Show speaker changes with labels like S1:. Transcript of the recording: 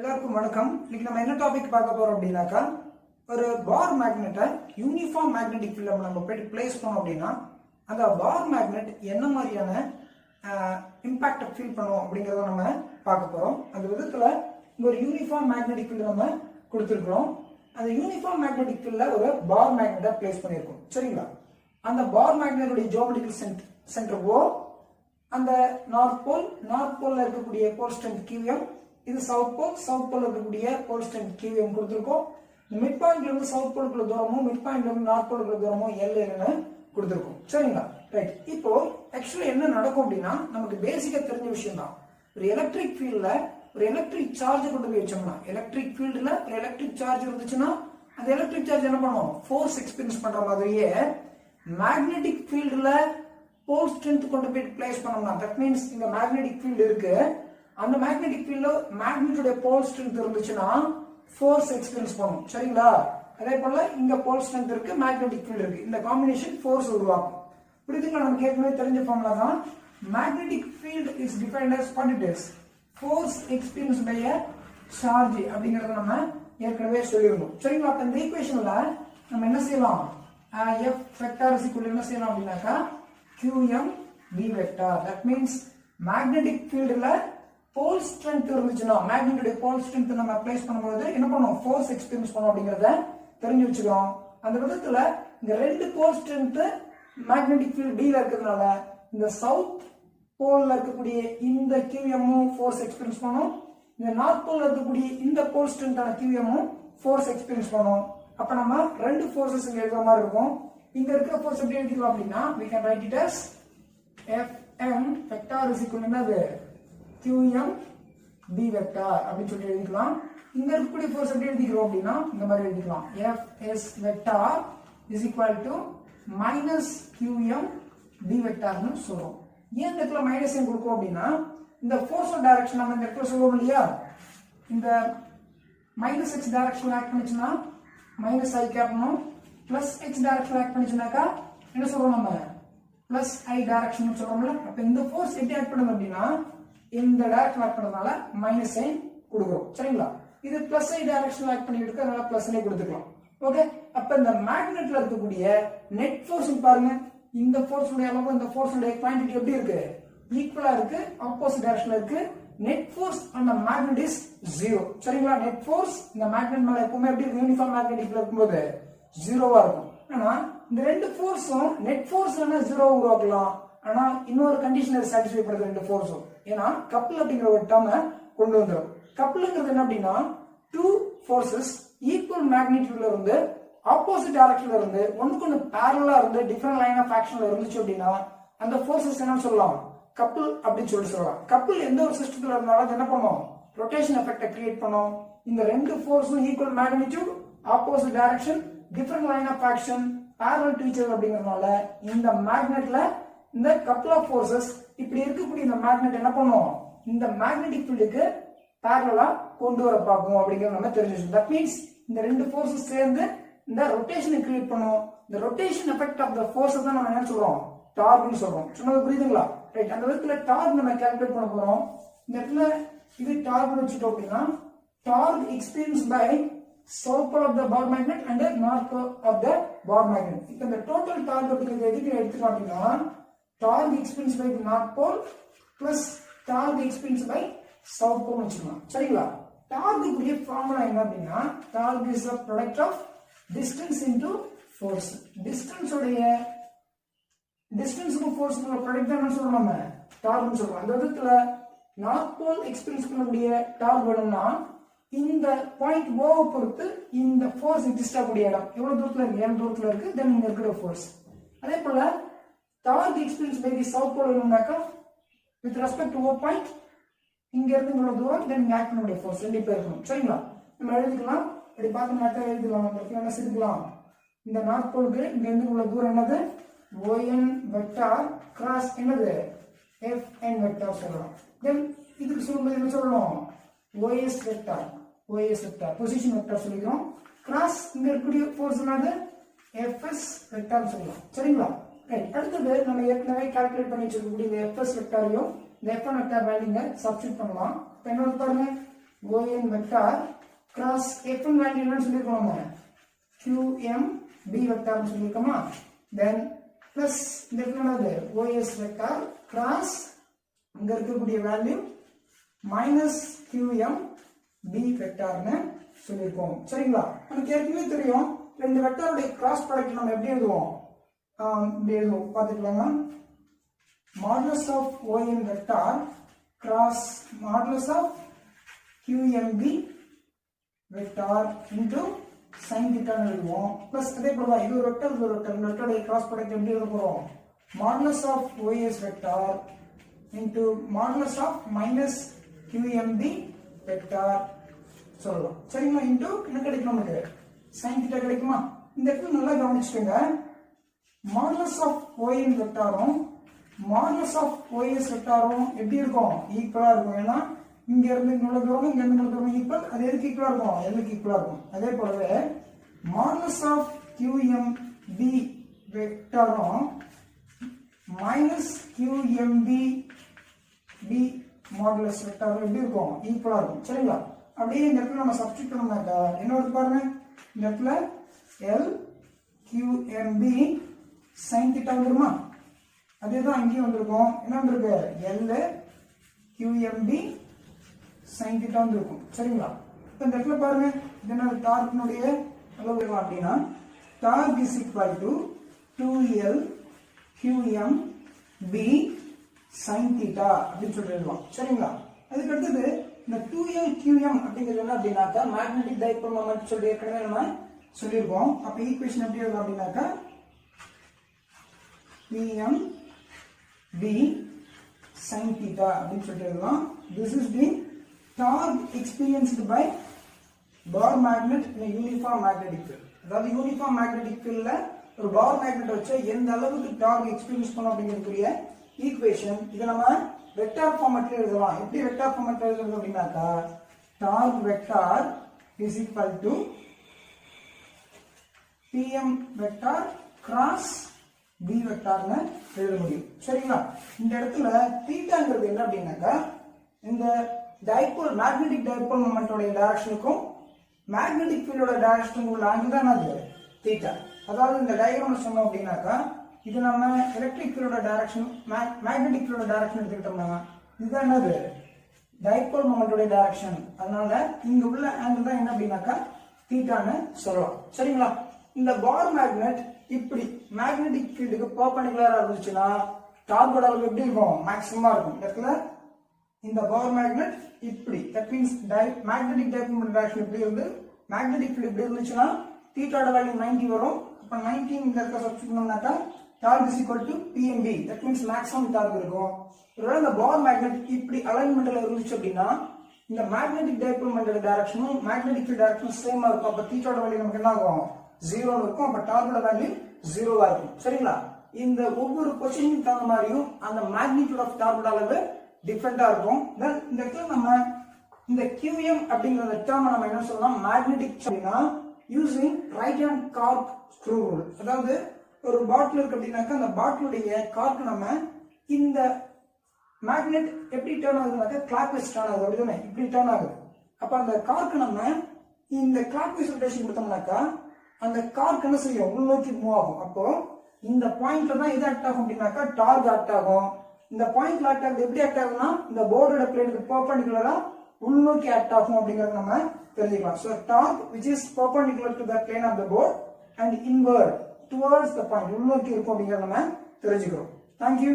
S1: எல்லாருக்கும் வணக்கம். இன்னைக்கு நம்ம என்ன டாபிக் பார்க்க போறோம் அப்படின்னாக்கா, ஒரு பார் மேக்னெட்டை யூனிஃபார்ம் மேக்னெட்டிக் ஃபீல்டில் நம்ம போயிட்டு பிளேஸ் பண்ணோம் அப்படின்னா அந்த பார் மேக்னெட் என்ன மாதிரியான இம்பாக்டை ஃபீல் பண்ணும் அப்படிங்கிறத நம்ம பார்க்க போறோம். அந்த விதத்தில் இங்கே ஒரு யூனிஃபார்ம் மேக்னெட்டிக் ஃபீல்டு நம்ம கொடுத்துருக்குறோம். அந்த யூனிஃபார்ம் மேக்னெட்டிக் ஃபீல்டில் ஒரு பார் மேக்னெட்டை பிளேஸ் பண்ணியிருக்கோம். சரிங்களா? அந்த பார் மேக்னெட்டுடைய ஜியோமெட்ரிக்கல் சென்டர் ஓ, அந்த நார்த் போல்ல இருக்கக்கூடிய போல் ஸ்ட்ரென்த் QM, இது சவுத் போல் இருக்கக்கூடிய போல் ஸ்ட்ரென்த் QM கொடுத்துருக்கோம். மிட் பாயிண்ட்ல இருந்து சவுத் போலுக்குள்ள தூரமும் மிட் பாயிண்ட்ல இருந்து நார்த் போலுக்குள்ள தூரமும் LLன்னு கொடுத்துருக்கோம். சரிங்களா? ரைட். இப்போ ஆக்சுவலா என்ன நடக்கும் அப்படின்னா, நமக்கு பேசிக்கா தெரிஞ்ச விஷயம் தான். ஒரு எலக்ட்ரிக் ஃபீல்ட்ல ஒரு எலக்ட்ரிக் சார்ஜ் கொண்டு போய் வச்சோம்னா, எலக்ட்ரிக் ஃபீல்டுல ஒரு எலக்ட்ரிக் சார்ஜ் இருந்துச்சுன்னா அந்த எலக்ட்ரிக் சார்ஜ் என்ன பண்ணும்? ஃபோர்ஸ் எக்ஸ்பீரியன்ஸ் பண்ற மாதிரியே மேக்னெட்டிக் ஃபீல்டுல போல் ஸ்ட்ரென்த் கொண்டு போய் பிளேஸ் பண்ணோம்னா, தட் மீன்ஸ் இந்த மேக்னெட்டிக் ஃபீல்டு இருக்கு, அந்த மேக்னெட்டிக் ஃபீல்ட்ல மேக்னெட்டோட போல் ஸ்ட்ரென்த் இருந்துச்சுன்னா ஃபோர்ஸ் எக்ஸ்பீரியன்ஸ் பண்ணும். சரிங்களா? அதே போல இங்க போல் ஸ்ட்ரென்த் இருக்கு, மேக்னெட்டிக் ஃபீல்ட் இருக்கு, இந்த காம்பினேஷன் ஃபோர்ஸ் உருவாக்கும். புரியுதுங்களா? நமக்கு ஏற்கனவே தெரிஞ்ச ஃபார்முலா தான். Magnetic field is defined as what it is, force experienced by a charge அப்படிங்கறத நம்ம ஏற்கனவே சொல்லியிருந்தோம். சரிங்களா? அப்ப இந்த ஈக்குவேஷன்ல நம்ம என்ன செய்யலாம்? F vector is equal என்ன செய்யலாம் அப்படின்னாக்கா QM B vector. That means magnetic fieldல போல் ஸ்ட்ரென்த் இருந்துச்சுன்னா, மேக்னெட்டோட போல் ஸ்ட்ரென்த் நம்ம அப்ளைஸ் பண்ணும்போது என்ன பண்ணும்? ஃபோர்ஸ் எக்ஸ்பீரியன்ஸ் பண்ணும் அப்படிங்கறத தெரிஞ்சு வச்சுக்கிறோம். அந்த விதத்துல இந்த ரெண்டு pole strength magnetic field B ல இருக்கிறதுனால இந்த சவுத் போல்ல இருக்கக்கூடிய இந்த QM ஃபோர்ஸ் எக்ஸ்பீரியன்ஸ் பண்ணும், இந்த நார்த் போல்ல இருக்கக்கூடிய இந்த போல் ஸ்ட்ரென்த்தான QM ஃபோர்ஸ் எக்ஸ்பீரியன்ஸ் பண்ணும். அப்ப நம்ம ரெண்டு ஃபோர்ஸஸ் இங்க எழுதுற மாதிரி இருக்கும். இங்க இருக்கிற ஃபோர்ஸ் எப்படி எழுதிக்கலாம் அப்படின்னா, we can write it as Fm vector is equal to என்னது? QM B vector அப்படின்னு சொல்லி எழுதிக்கலாம். இங்க இருக்கக்கூடிய ஃபோர்ஸ் எப்படி எழுதிக்கிறோம் அப்படின்னா இந்த மாதிரி எழுதிக்கலாம். Fs vector is equal to minus QM B vector னு சொல்றோம். ஏன் இந்த இடத்துல மைனஸ் ஏன் கொடுக்கும் அப்படின்னா, இந்த ஃபோர்ஸ் டைரக்ஷன் நம்ம இந்த இடத்துல சொல்லுவோம் இல்லையா, இந்த மைனஸ் x டைரக்ஷன் ஆக்ட் பண்ணுச்சுன்னா மைனஸ் I கேப்னும், பிளஸ் x டைரக்ஷன் ஆக்ட் பண்ணுச்சுனாக்கா என்ன சொல்றோம்? நம்ம பிளஸ் I டைரக்ஷன் சொல்றோம்ல. அப்ப இந்த ஃபோர்ஸ் எப்படி ஆக்ட் பண்ணுது அப்படின்னா இந்த டைரக்ஷன் ஆக்ட் பண்ணறதால மைனஸ் I கொடுக்கிறோம். சரிங்களா? இது பிளஸ் I டைரக்ஷன் ஆக்ட் பண்ணிட்டு இருக்கு, அதனால பிளஸ் I கொடுத்துக்கலாம். ஓகே. அப்ப இந்த மேக்னெட்ல இருக்கக்கூடிய நெட் ஃபோர்ஸ் பாருங்க, இந்த ஃபோர்ஸ் உடைய அளவு இந்த ஃபோர்ஸ் உடைய குவாண்டிட்டி எப்படி இருக்கு? ஈக்குவலா இருக்கு, ஆப்போசிட் டைரக்ஷன்ல இருக்கு. Net force on the magnet is 0. சரிங்களா? நெட் ஃபோர்ஸ் இந்த மேக்னெட் மேல எப்பவுமே எப்படி யூனிஃபார்ம் மேக்னெட்டிக்ல இருக்கும்போது 0வா இருக்கும். ஆனா இந்த ரெண்டு ஃபோர்ஸும் நெட் ஃபோர்ஸ்னா 0 உருவாக்கலாம். ஆனா இன்னொரு கண்டிஷனை சாட்டிஸ்ஃபை பண்றது ரெண்டு ஃபோர்ஸும். ஏன்னா கப்பிள் அப்படிங்கிற ஒரு டேர்மை கொண்டு வந்துரும். கப்பிள்ங்கிறது என்ன அப்படின்னா, டூ ஃபோர்சஸ் ஈக்குவல் மேக்னிட்யூட்ல இருந்து ஆப்போசிட் டைரக்ஷன்ல இருந்து ஒண்ணுக்கு ஒண்ணு பேரலா இருந்து டிஃபரண்ட் லைன் ஆஃப் ஆக்ஷன்ல இருந்துச்சு அப்படின்னா அந்த ஃபோர்சஸ் என்ன சொல்லலாம்? கப்பிள் அப்படின்னு சொல்லலாம். கப்பிள் எந்த ஒரு சிஸ்டத்துல இருந்தாலும் என்ன பண்ணும்? ரொட்டேஷன் எஃபெக்ட்டை கிரியேட் பண்ணும். இந்த ரெண்டு ஃபோர்ஸும் equal magnitude, opposite direction, different line of action, parallel to each other அப்படிங்கறதுனால இந்த மேக்னெட்ல இந்த கப்பிள் ஆஃப் ஃபோர்சஸ் இப்படி இருக்கக்கூடிய இந்த மேக்னெட் என்ன பண்ணும்? இந்த மேக்னெட்டிக் ஃபீல்டுக்கு பேரலலா கொண்டு வர பார்க்கும் அப்படிங்கறது நம்ம தெரிஞ்சுக்கணும். தட் மீன்ஸ் இந்த ரெண்டு ஃபோர்ஸஸ் சேர்ந்து இந்த ரொட்டேஷனை கிரியேட் பண்ணும். இந்த rotation effect of the force தான் நம்ம என்ன சொல்றோம்? டார்க்னு சொல்றோம். சொன்னது புரியுதுங்களா? ரைட். அந்த விதத்துல டார்க் நம்ம கால்குலேட் பண்ண போறோம். இந்த இடத்துல இது டார்க் வச்சுட்டோம் அப்படின்னா torque experience by south pole of the bar magnet and north pole of the bar magnet. இப்போ இந்த டோட்டல் டார்க் அப்படிங்கிறது எதுக்கு எடுத்துட்டோம் அப்படின்னா, torque experience by north pole plus torque experience by south pole வச்சுக்கலாம். சரிங்களா? டார்க் உடைய ஃபார்முலா என்ன அப்படின்னா, torque is the product of distance into force. distance உடைய டிஸ்டன்ஸ்க்கு ஃபோர்ஸ்க்கு ப்ராடக்ட் தான் என்ன சொல்றோம்? நம்ம டார்க்னு சொல்றோம். அந்த விதத்துல நார்த் போல் எக்ஸ்பீரியன்ஸ் பண்ணக்கூடிய டார்க் வேணும்னா இந்த பாயிண்ட் O பொறுத்து இந்த ஃபோர்ஸ் எக்ஸிஸ்ட் ஆகக்கூடிய இடம் எவ்வளவு தூரத்துல இருக்கு? எவ்வளவு தூரத்துல இருக்கு? தென் இங்க இருக்கிற ஃபோர்ஸ். அதே போல torque experience by the south pole வேணும்னாக்கா with respect to O point இங்க இருந்து இவ்வளவு தூரம், தென் இங்க ஆக்ட் பண்ணக்கூடிய ஃபோர்ஸ் ரெண்டு பேர் இருக்கணும். சரிங்களா? நம்ம எழுதிக்கலாம். இப்படி பார்த்தோம்னாக்கா எழுதிக்கலாம். என்ன செஞ்சுக்கலாம்? இந்த நார்த் போலுக்கு இங்க இருந்து உள்ள தூரம் என்னது? ON வெக்டார் கிராஸ் என்னது? FN வெக்டார் சொல்லலாம். தென் இதுக்கு சொல்லும்போது என்ன சொல்லணும்? OS வெக்டார் பொசிஷன் வெக்டார் சொல்லிக்கிறோம். கிராஸ் இங்க இருக்கக்கூடிய ஃபோர்ஸ் என்னது? FS வெக்டார் சொல்லலாம். சரிங்களா? ரைட். அடுத்தது நம்ம ஏற்கனவே கால்குலேட் பண்ணி வச்சிருக்கக்கூடிய இந்த FS வெக்டாரையும் இந்த FN வெக்டார் வேல்யூங்க சப்ஸ்டிட்யூட் பண்ணலாம். இப்போ என்ன பாருங்க, ON vector cross F1 value என்னன்னு சொல்லிருக்கோம் QMB வெக்டார்னு சொல்லிருக்கோமா தென் பிளஸ் இந்த என்னது OS வெக்டார் கிராஸ் இங்க இருக்கக்கூடிய வேல்யூ மைனஸ் QMB வெக்டார்னு சொல்லிருக்கோம் சரிங்களா நமக்கு ஏற்கனவே தெரியும் ரெண்டு வெக்டாரோட கிராஸ் ப்ராடக்ட் நம்ம எப்படி எழுதுவோம் இப்படி எழுதுவோம் பாத்துக்கலாமா modulus of ON vector cross modulus of QMB vector into sin theta எழுதுவோம் plus அதே போல இது ஒரு வெக்டர் இது ஒரு வெக்டர் இந்த வெக்டரோட கிராஸ் ப்ராடக்ட் எப்படி எழுத போறோம் modulus of OS vector into modulus of minus QMB vector சொல்லலாம் சரிங்களா into என்ன கிடைக்கும் நமக்கு sin theta கிடைக்குமா இந்த இடத்துல நல்லா கவனிச்சுக்கோங்க modulus of ON வெக்டாரும் modulus of OS வெக்டாரும் எப்படி இருக்கும் ஈக்குவலா இருக்கும் ஏன்னா இங்க இருந்து இங்க உள்ள தூரம் இங்க இருந்து உள்ள தூரம் ஈக்குவல் அது எதுக்கு ஈக்குவலா இருக்கும் எதுக்கு ஈக்குவலா இருக்கும் அதே போலவே modulus of QMB வெக்டாரும் minus QMB B modulus வெக்டாரும் எப்படி இருக்கும் ஈக்குவலா இருக்கும் சரிங்களா அப்படியே இந்த இடத்துல நம்ம சப்ஸ்டிட்யூட் பண்ணோம்னாக்கா என்ன வருது பாருங்க இந்த இடத்துல L QMB sin theta வந்துருமா அதேதான் இங்கேயும் வந்திருக்கும் என்ன வந்திருக்கு L QMB sin theta வந்திருக்கும் சரிங்களா இப்போ இந்த இடத்துல பாருங்க இது என்ன டார்க்னுடைய அளவு அப்படின்னா dark is equal to 2L QMB sin theta அப்படின்னு சொல்லிடலாம் சரிங்களா அதுக்கு அடுத்தது இந்த 2L QM அப்படிங்கிறது என்ன அப்படின்னாக்கா மேக்னெட்டிக் டைபோல் மொமெண்ட் சொல்லி ஏற்கனவே நம்ம சொல்லியிருக்கோம் அப்போ ஈக்குவேஷன் எப்படி எழுதலாம் அப்படின்னாக்கா PM B sin theta அப்படின்னு சொல்லிட்டு எழுதலாம் this is the torque experienced by bar magnet in a uniform magnetic field அதாவது யூனிஃபார்ம் மேக்னெட்டிக் ஃபீல்ட்ல ஒரு பார் மேக்னெட் வச்சு எந்த அளவுக்கு டார்க் எக்ஸ்பீரியன்ஸ் பண்ணோம் அப்படிங்கறதுக்குரிய ஈக்குவேஷன் இதை நம்ம வெக்டார் ஃபார்மட்ல எழுதலாம் எப்படி வெக்டார் ஃபார்மட்ல எழுதுறது அப்படின்னாக்கா torque vector is equal to PM vector cross B வெக்டார்னு எழுத முடியும் சரிங்களா இந்த இடத்துல தீட்டாங்கிறது என்ன அப்படின்னாக்கா இந்த டைபோல் மேக்னெட்டிக் டைபோல் மொமெண்டோட டைரக்ஷனுக்கும் மேக்னெட்டிக் ஃபீல்டோட டைரக்ஷனுக்கும் உள்ள ஆங்கிள் தான் அது தீட்டா அதாவது இந்த டயக்ராம்ல சொன்னோம் அப்படின்னாக்கா இது நம்ம எலக்ட்ரிக் ஃபீல்டோட டைரக்ஷன் மேக்னெட்டிக் ஃபீல்டோட டைரக்ஷன் எடுத்துக்கிட்டோம்னா இதுதான் என்னது டைபோல் மொமெண்டோட டைரக்ஷன் அதனால இங்க உள்ள ஆங்கிள் தான் என்ன அப்படின்னாக்கா தீட்டான்னு சொல்லலாம் சரிங்களா இந்த பார் மேக்னெட் இப்படி மேக்னெட்டிக் ஃபீல்டுக்கு பெர்பெண்டிகுலரா இருந்துச்சுன்னா டார்கோட அளவு எப்படி இருக்கும் மேக்ஸிமமா இருக்கும் இந்த இடத்துல இந்த பார் மேக்னெட் இப்படி that means magnetic dipole direction இப்படி இருந்து மேக்னெட்டிக் ஃபீல்ட் இப்படி இருந்துச்சுன்னா தீட்டாவோட வேல்யூ 90 வரும் அப்ப 19 இந்த இடத்துல சப்ஸ்டிட்யூட் பண்ணோம்னாக்கா torque is equal to PMB that means maximum torque இருக்கும் ஒருவேளை இந்த பார் மேக்னெட் இப்படி அலைன்மெண்ட்ல இருந்துச்சு அப்படின்னா இந்த மேக்னெட்டிக் டைபோல் மொமெண்டோட டைரக்ஷனும் மேக்னெட்டிக் ஃபீல்ட் டைரக்ஷனும் சேமா இருக்கும் அப்ப தீட்டாவோட வேல்யூ நமக்கு என்ன ஆகும் 0 இருக்கும் அப்ப டார்கோட வேல்யூ 0 இருக்கும் சரிங்களா இந்த ஒவ்வொரு பொசிஷனுக்கு தகுந்த மாதிரியும் அந்த மேக்னிட்யூட் ஆஃப் டார்கோட அளவு டிஃபரெண்டா இருக்கும் தென் இந்த இடத்துல நம்ம இந்த QM அப்படிங்கற டேர்ம் நம்ம என்ன சொல்லலாம் மேக்னெட்டிக் அப்படினா using right hand cork screw rule அதாவது ஒரு பாட்டில் இருக்கு அப்படின்னாக்கா அந்த பாட்டிலுடைய கார்க் நம்ம இந்த மேக்னெட் எப்படி டர்ன் ஆகுதுனாக்கா கிளாக்வைஸ் டர்ன் ஆகுது அப்படிதானே இப்படி டர்ன் ஆகுது அப்ப அந்த கார்க் நம்ம இந்த கிளாக்வைஸ் ரொட்டேஷன் கொடுத்தோம்னாக்கா அந்த கார்க் என்ன செய்யும் உள்நோக்கி மூவ் ஆகும் அப்போ இந்த பாயிண்ட்ல தான் எது ஆக்ட் ஆகும் அப்படின்னாக்கா டார்க் ஆக்ட் ஆகும் இந்த பாயிண்ட்ல ஆக்ட் ஆகுது எப்படி ஆக்ட் ஆகும்னா இந்த போர்டோட பிளேனுக்கு பெர்பெண்டிகுலரா உள்நோக்கி ஆக்ட் ஆகும் அப்படிங்கறத நம்ம தெரிஞ்சுக்கலாம் so torque which is perpendicular to the plane of the board and inward towards the point உள்நோக்கி இருக்கும் அப்படிங்கறத நம்ம தெரிஞ்சுக்கிறோம் thank you